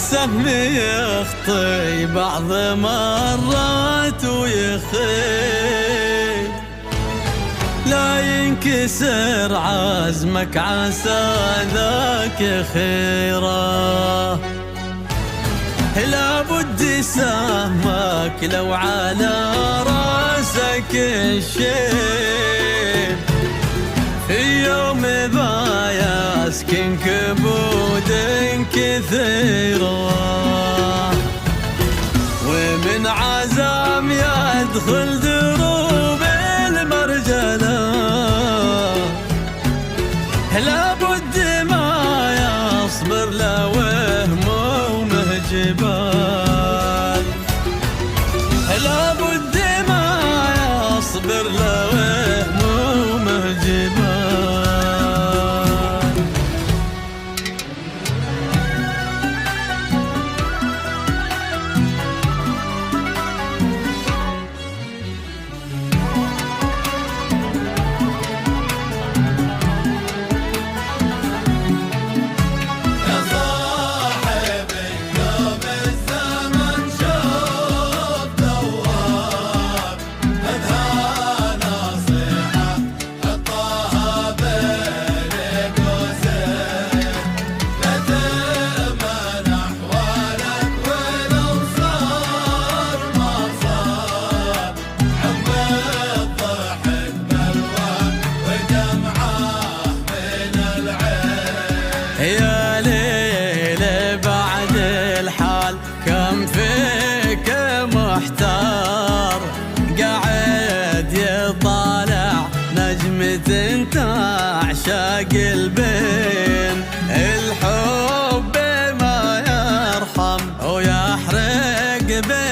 السهم يخطي بعض مرات ويخيب، لا ينكسر عزمك عسى ذاك خيره. لابد سهمك لو على راسك الشيب، في يوم ذا يسكن كبود كثيرة، ومن عزم يدخل دروب المرجلة. لابد ما يصبر له وهمومه جبال، لابد ما يصبر له وهمومه جبال. يا ليل بعد الحال كم فيك محتار، قاعد يطالع نجمة تعشق البين. الحب ما يرحم ويحرق بين